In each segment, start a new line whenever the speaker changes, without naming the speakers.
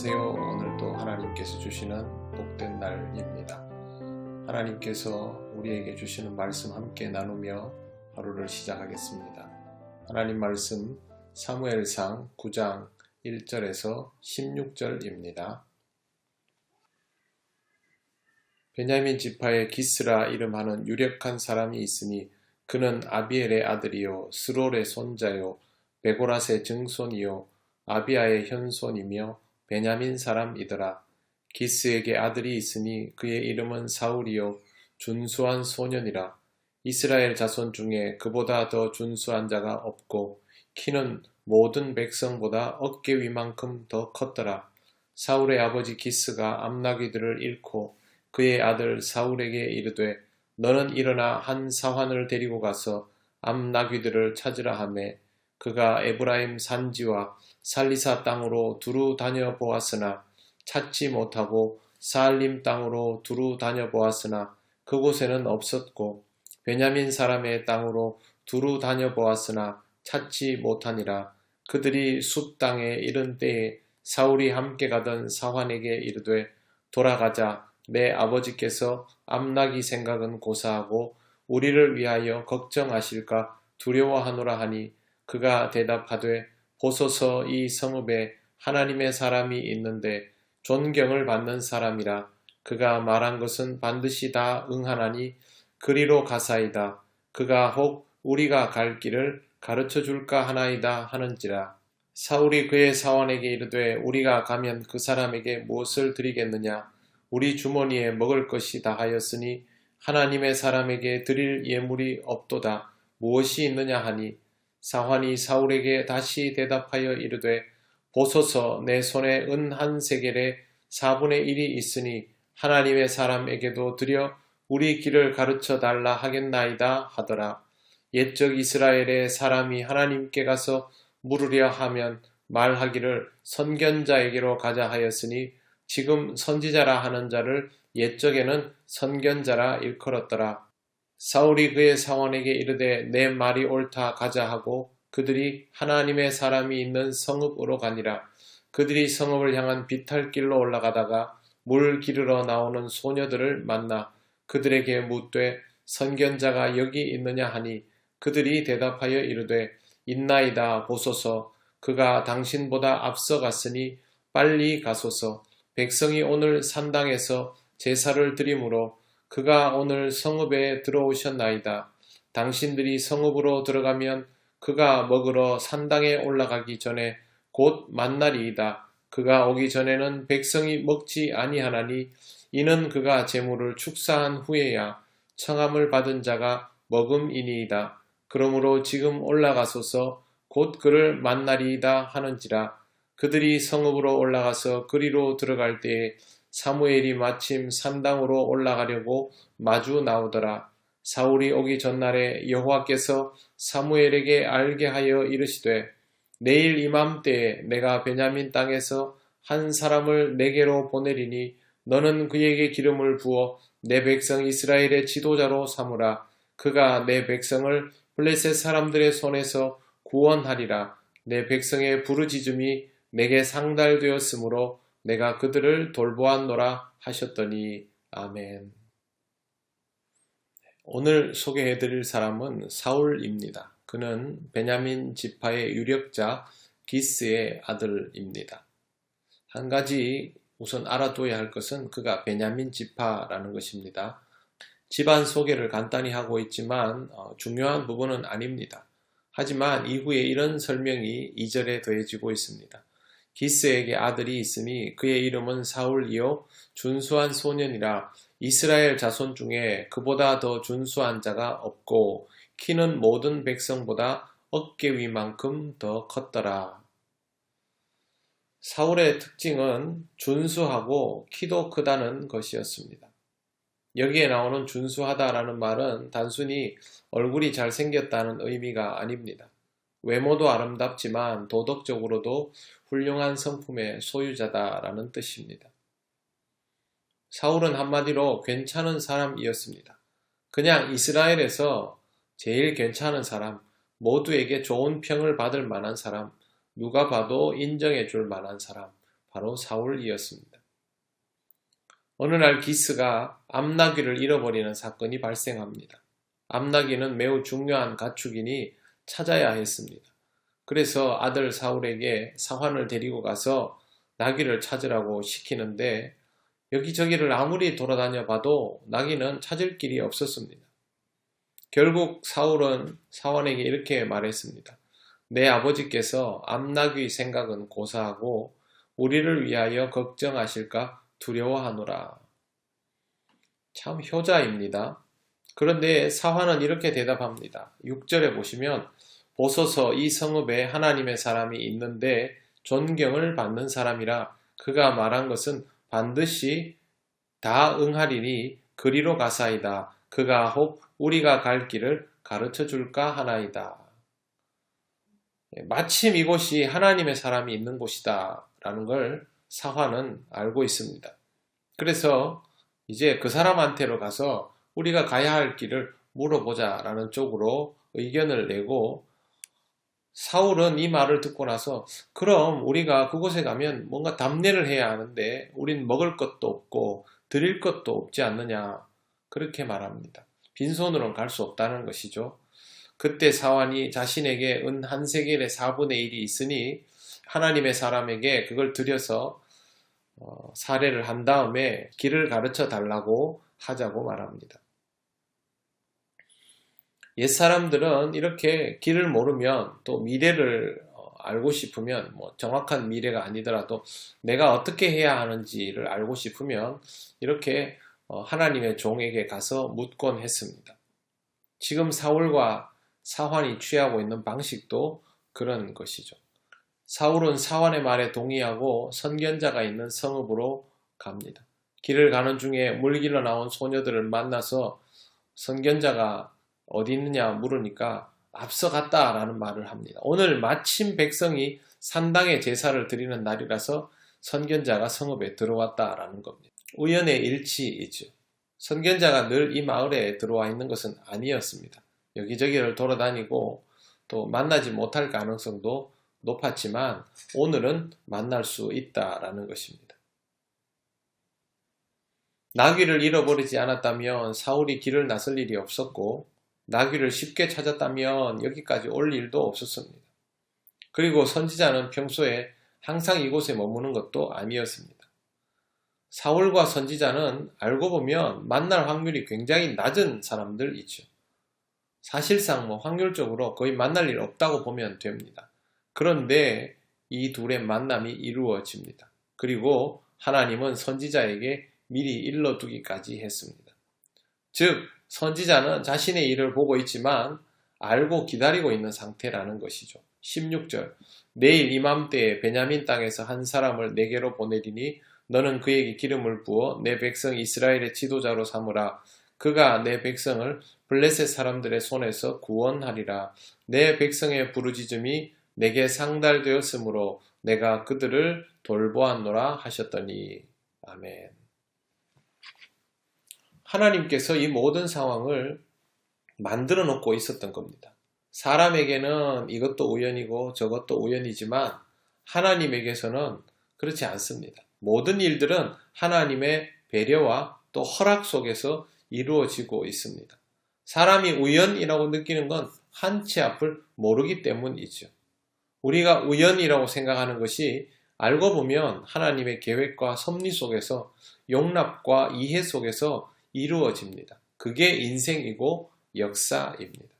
안녕하세요. 오늘도 하나님께서 주시는 복된 날입니다. 하나님께서 우리에게 주시는 말씀 함께 나누며 하루를 시작하겠습니다. 하나님 말씀 사무엘상 9장 1절에서 16절입니다. 베냐민 지파의 기스라 이름하는 유력한 사람이 있으니 그는 아비엘의 아들이요 스롤의 손자요 베고랏의 증손이요 아비아의 현손이며 베냐민 사람이더라. 기스에게 아들이 있으니 그의 이름은 사울이요 준수한 소년이라. 이스라엘 자손 중에 그보다 더 준수한 자가 없고 키는 모든 백성보다 어깨 위만큼 더 컸더라. 사울의 아버지 기스가 암나귀들을 잃고 그의 아들 사울에게 이르되 너는 일어나 한 사환을 데리고 가서 암나귀들을 찾으라 하매 그가 에브라임 산지와 살리사 땅으로 두루 다녀 보았으나 찾지 못하고 사알림 땅으로 두루 다녀 보았으나 그곳에는 없었고 베냐민 사람의 땅으로 두루 다녀 보았으나 찾지 못하니라. 그들이 숲 땅에 이른 때에 사울이 함께 가던 사환에게 이르되 돌아가자. 내 아버지께서 암나귀 생각은 고사하고 우리를 위하여 걱정하실까 두려워하노라 하니 그가 대답하되 보소서 이 성읍에 하나님의 사람이 있는데 존경을 받는 사람이라. 그가 말한 것은 반드시 다 응하나니 그리로 가사이다. 그가 혹 우리가 갈 길을 가르쳐 줄까 하나이다 하는지라. 사울이 그의 사원에게 이르되 우리가 가면 그 사람에게 무엇을 드리겠느냐. 우리 주머니에 먹을 것이 다하였으니 하나님의 사람에게 드릴 예물이 없도다. 무엇이 있느냐 하니 사환이 사울에게 다시 대답하여 이르되 보소서 내 손에 은 한 세겔에 4분의 1이 있으니 하나님의 사람에게도 드려 우리 길을 가르쳐 달라 하겠나이다 하더라. 옛적 이스라엘의 사람이 하나님께 가서 물으려 하면 말하기를 선견자에게로 가자 하였으니 지금 선지자라 하는 자를 옛적에는 선견자라 일컬었더라. 사울이 그의 사원에게 이르되 내 말이 옳다 가자 하고 그들이 하나님의 사람이 있는 성읍으로 가니라. 그들이 성읍을 향한 비탈길로 올라가다가 물 기르러 나오는 소녀들을 만나 그들에게 묻되 선견자가 여기 있느냐 하니 그들이 대답하여 이르되 있나이다. 보소서 그가 당신보다 앞서 갔으니 빨리 가소서. 백성이 오늘 산당에서 제사를 드리므로 그가 오늘 성읍에 들어오셨나이다. 당신들이 성읍으로 들어가면 그가 먹으러 산당에 올라가기 전에 곧 만날이이다. 그가 오기 전에는 백성이 먹지 아니하나니 이는 그가 제물을 축사한 후에야 청함을 받은 자가 먹음이니이다. 그러므로 지금 올라가소서 곧 그를 만나리이다 하는지라. 그들이 성읍으로 올라가서 그리로 들어갈 때에 사무엘이 마침 산당으로 올라가려고 마주 나오더라. 사울이 오기 전날에 여호와께서 사무엘에게 알게 하여 이르시되 내일 이맘때에 내가 베냐민 땅에서 한 사람을 내게로 보내리니 너는 그에게 기름을 부어 내 백성 이스라엘의 지도자로 삼으라. 그가 내 백성을 블레셋 사람들의 손에서 구원하리라. 내 백성의 부르짖음이 내게 상달되었으므로 내가 그들을 돌보았노라 하셨더니 아멘. 오늘 소개해드릴 사람은 사울입니다. 그는 베냐민 지파의 유력자 기스의 아들입니다. 한 가지 우선 알아둬야 할 것은 그가 베냐민 지파라는 것입니다. 집안 소개를 간단히 하고 있지만 중요한 부분은 아닙니다. 하지만 이후에 이런 설명이 2절에 더해지고 있습니다. 기스에게 아들이 있으니 그의 이름은 사울이요 준수한 소년이라. 이스라엘 자손 중에 그보다 더 준수한 자가 없고 키는 모든 백성보다 어깨 위만큼 더 컸더라. 사울의 특징은 준수하고 키도 크다는 것이었습니다. 여기에 나오는 준수하다라는 말은 단순히 얼굴이 잘생겼다는 의미가 아닙니다. 외모도 아름답지만 도덕적으로도 훌륭한 성품의 소유자다라는 뜻입니다. 사울은 한마디로 괜찮은 사람이었습니다. 그냥 이스라엘에서 제일 괜찮은 사람, 모두에게 좋은 평을 받을 만한 사람, 누가 봐도 인정해 줄 만한 사람, 바로 사울이었습니다. 어느 날 기스가 암나귀를 잃어버리는 사건이 발생합니다. 암나귀는 매우 중요한 가축이니 찾아야 했습니다. 그래서 아들 사울에게 사환을 데리고 가서 나귀를 찾으라고 시키는데 여기저기를 아무리 돌아다녀 봐도 나귀는 찾을 길이 없었습니다. 결국 사울은 사환에게 이렇게 말했습니다. 내 아버지께서 암나귀 생각은 고사하고 우리를 위하여 걱정하실까 두려워하노라. 참 효자입니다. 그런데 사환은 이렇게 대답합니다. 6절에 보시면 보소서 이 성읍에 하나님의 사람이 있는데 존경을 받는 사람이라 그가 말한 것은 반드시 다 응하리니 그리로 가사이다. 그가 혹 우리가 갈 길을 가르쳐 줄까 하나이다. 마침 이곳이 하나님의 사람이 있는 곳이다 라는 걸 사환은 알고 있습니다. 그래서 이제 그 사람한테로 가서 우리가 가야 할 길을 물어보자 라는 쪽으로 의견을 내고 사울은 이 말을 듣고 나서 그럼 우리가 그곳에 가면 뭔가 답례를 해야 하는데 우린 먹을 것도 없고 드릴 것도 없지 않느냐 그렇게 말합니다. 빈손으로는 갈 수 없다는 것이죠. 그때 사환이 자신에게 은 한 세겔의 4분의 1이 있으니 하나님의 사람에게 그걸 드려서 사례를 한 다음에 길을 가르쳐 달라고 하자고 말합니다. 옛사람들은 이렇게 길을 모르면 또 미래를 알고 싶으면 정확한 미래가 아니더라도 내가 어떻게 해야 하는지를 알고 싶으면 이렇게 하나님의 종에게 가서 묻곤 했습니다. 지금 사울과 사환이 취하고 있는 방식도 그런 것이죠. 사울은 사환의 말에 동의하고 선견자가 있는 성읍으로 갑니다. 길을 가는 중에 물길로 나온 소녀들을 만나서 선견자가 어디 있느냐 물으니까 앞서갔다라는 말을 합니다. 오늘 마침 백성이 산당에 제사를 드리는 날이라서 선견자가 성읍에 들어왔다라는 겁니다. 우연의 일치이죠. 선견자가 늘 이 마을에 들어와 있는 것은 아니었습니다. 여기저기를 돌아다니고 또 만나지 못할 가능성도 높았지만 오늘은 만날 수 있다라는 것입니다. 나귀를 잃어버리지 않았다면 사울이 길을 나설 일이 없었고 나귀를 쉽게 찾았다면 여기까지 올 일도 없었습니다. 그리고 선지자는 평소에 항상 이곳에 머무는 것도 아니었습니다. 사울과 선지자는 알고 보면 만날 확률이 굉장히 낮은 사람들이죠. 사실상 확률적으로 거의 만날 일 없다고 보면 됩니다. 그런데 이 둘의 만남이 이루어집니다. 그리고 하나님은 선지자에게 미리 일러두기까지 했습니다. 즉 선지자는 자신의 일을 보고 있지만 알고 기다리고 있는 상태라는 것이죠. 16절 내일 이맘때에 베냐민 땅에서 한 사람을 내게로 보내리니 너는 그에게 기름을 부어 내 백성 이스라엘의 지도자로 삼으라. 그가 내 백성을 블레셋 사람들의 손에서 구원하리라. 내 백성의 부르짖음이 내게 상달되었으므로 내가 그들을 돌보았노라 하셨더니 아멘. 하나님께서 이 모든 상황을 만들어 놓고 있었던 겁니다. 사람에게는 이것도 우연이고 저것도 우연이지만 하나님에게서는 그렇지 않습니다. 모든 일들은 하나님의 배려와 또 허락 속에서 이루어지고 있습니다. 사람이 우연이라고 느끼는 건 한 치 앞을 모르기 때문이죠. 우리가 우연이라고 생각하는 것이 알고 보면 하나님의 계획과 섭리 속에서 용납과 이해 속에서 이루어집니다. 그게 인생이고 역사입니다.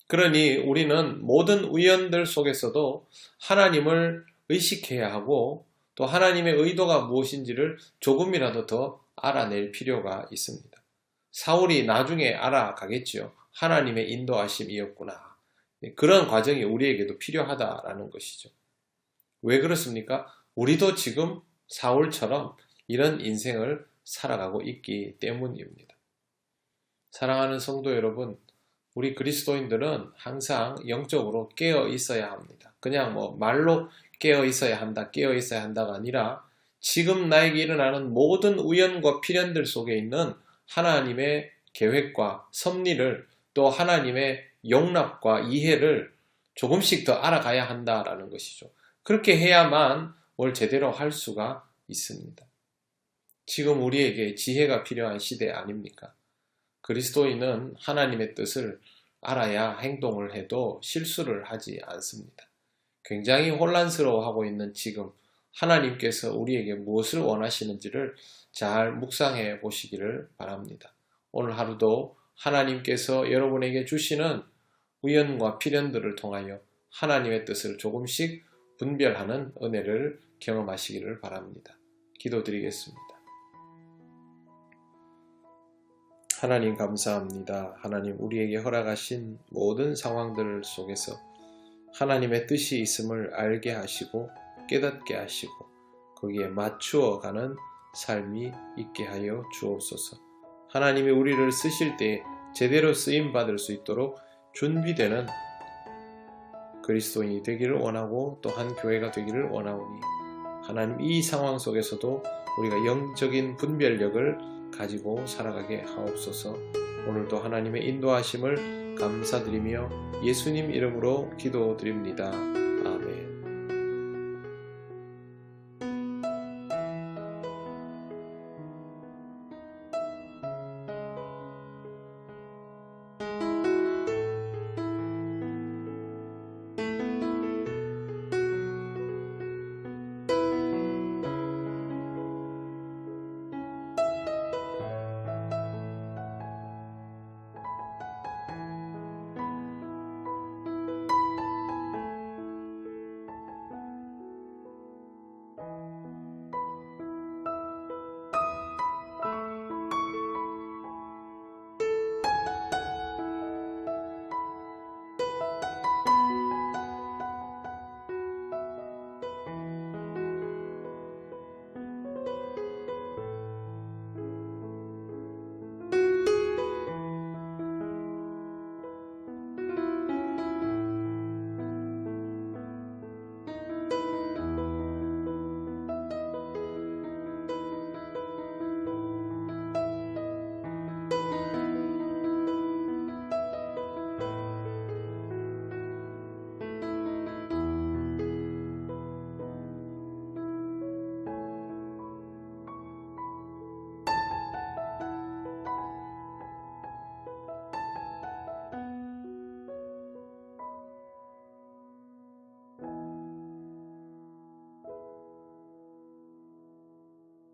그러니 우리는 모든 우연들 속에서도 하나님을 의식해야 하고 또 하나님의 의도가 무엇인지를 조금이라도 더 알아낼 필요가 있습니다. 사울이 나중에 알아가겠지요. 하나님의 인도하심이었구나. 그런 과정이 우리에게도 필요하다라는 것이죠. 왜 그렇습니까? 우리도 지금 사울처럼 이런 인생을 살아가고 있기 때문입니다. 사랑하는 성도 여러분, 우리 그리스도인들은 항상 영적으로 깨어 있어야 합니다. 그냥 말로 깨어 있어야 한다, 깨어 있어야 한다가 아니라 지금 나에게 일어나는 모든 우연과 필연들 속에 있는 하나님의 계획과 섭리를 또 하나님의 용납과 이해를 조금씩 더 알아가야 한다라는 것이죠. 그렇게 해야만 뭘 제대로 할 수가 있습니다. 지금 우리에게 지혜가 필요한 시대 아닙니까? 그리스도인은 하나님의 뜻을 알아야 행동을 해도 실수를 하지 않습니다. 굉장히 혼란스러워하고 있는 지금 하나님께서 우리에게 무엇을 원하시는지를 잘 묵상해 보시기를 바랍니다. 오늘 하루도 하나님께서 여러분에게 주시는 우연과 필연들을 통하여 하나님의 뜻을 조금씩 분별하는 은혜를 경험하시기를 바랍니다. 기도드리겠습니다. 하나님 감사합니다. 하나님 우리에게 허락하신 모든 상황들 속에서 하나님의 뜻이 있음을 알게 하시고 깨닫게 하시고 거기에 맞추어 가는 삶이 있게 하여 주옵소서. 하나님이 우리를 쓰실 때 제대로 쓰임받을 수 있도록 준비되는 그리스도인이 되기를 원하고 또한 교회가 되기를 원하오니 하나님 이 상황 속에서도 우리가 영적인 분별력을 가지고 살아가게 하옵소서. 오늘도 하나님의 인도하심을 감사드리며 예수님 이름으로 기도드립니다.